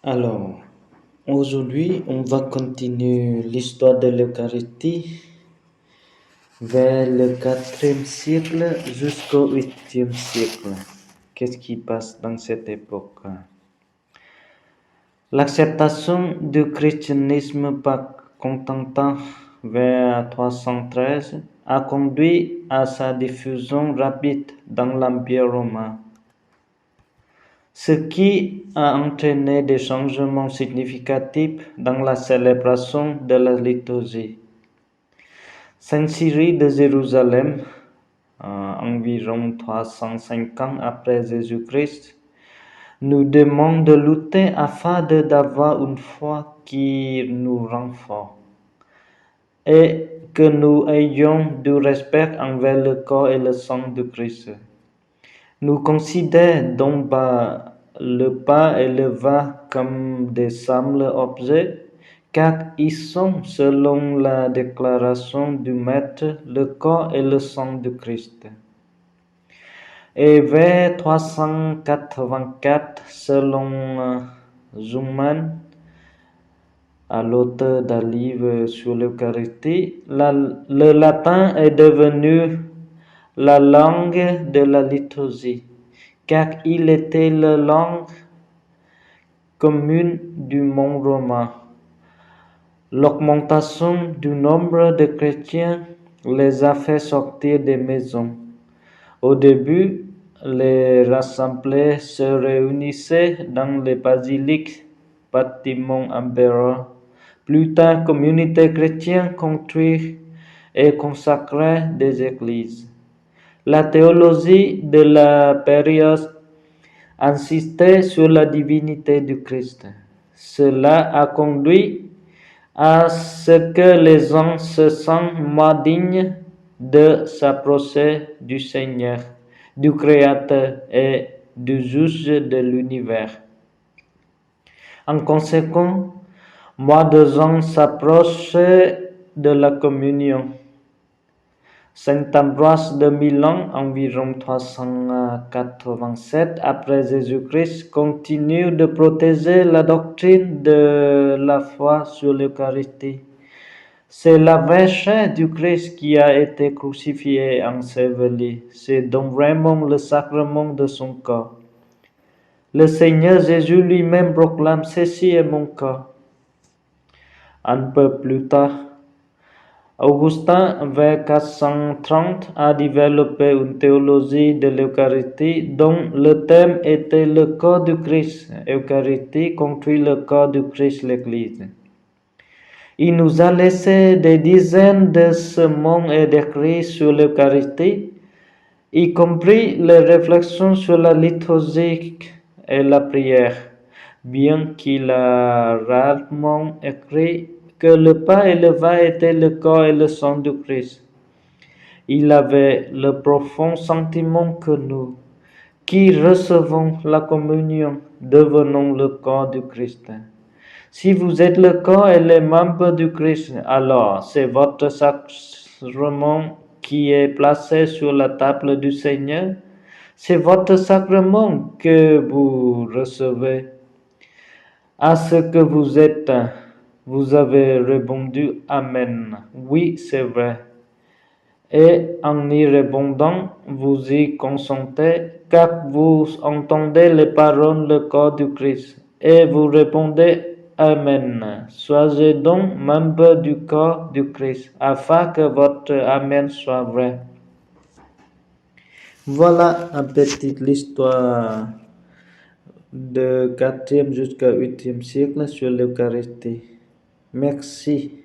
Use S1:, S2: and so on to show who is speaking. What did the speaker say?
S1: Alors, aujourd'hui, on va continuer l'histoire de l'Eucharistie vers le 4e siècle jusqu'au 8e siècle. Qu'est-ce qui passe dans cette époque? L'acceptation du christianisme par Constantin vers 313 a conduit à sa diffusion rapide dans l'Empire romain, ce qui a entraîné des changements significatifs dans la célébration de la liturgie. Saint Cyril de Jérusalem, environ 350 après Jésus-Christ, nous demande de lutter afin d'avoir une foi qui nous rend forts et que nous ayons du respect envers le corps et le sang de Christ. Nous considérons donc le pain et le vin comme des simples objets, car ils sont, selon la déclaration du Maître, le corps et le sang de Christ. Et vers 384, selon Zuman, l'auteur d'un livre sur l'Eucharistie, le latin est devenu la langue de la liturgie, car il était la langue commune du monde romain. L'augmentation du nombre de chrétiens les a fait sortir des maisons. Au début, les rassemblés se réunissaient dans les basiliques, bâtiments impériaux. Plus tard, communautés chrétiennes construisent et consacrèrent des églises. La théologie de la période insistait sur la divinité du Christ. Cela a conduit à ce que les gens se sentent moins dignes de s'approcher du Seigneur, du Créateur et du juge de l'univers. En conséquence, moins de gens s'approchaient de la communion. Saint Ambroise de Milan, environ 387 après Jésus-Christ, continue de protéger la doctrine de la foi sur l'Eucharistie. C'est la vraie chair du Christ qui a été crucifiée et ensevelie. C'est donc vraiment le sacrement de son corps. Le Seigneur Jésus lui-même proclame « Ceci est mon corps ». Un peu plus tard, Augustin, vers 430, a développé une théologie de l'Eucharistie dont le thème était le corps du Christ. Eucharistie construit le corps du Christ, l'Église. Il nous a laissé des dizaines de sermons et d'écrits sur l'Eucharistie, y compris les réflexions sur la liturgie et la prière, bien qu'il a rarement écrit que le pain et le vin étaient le corps et le sang du Christ. Il avait le profond sentiment que nous, qui recevons la communion, devenons le corps du Christ. Si vous êtes le corps et les membres du Christ, alors c'est votre sacrement qui est placé sur la table du Seigneur. C'est votre sacrement que vous recevez. À ce que vous êtes, vous avez répondu Amen. Oui, c'est vrai. Et en y répondant, vous y consentez, car vous entendez les paroles du corps du Christ, et vous répondez Amen. Soyez donc membre du corps du Christ, afin que votre Amen soit vrai. Voilà un petit l'histoire de 4e jusqu'à 8e siècle sur l'Eucharistie. Merci.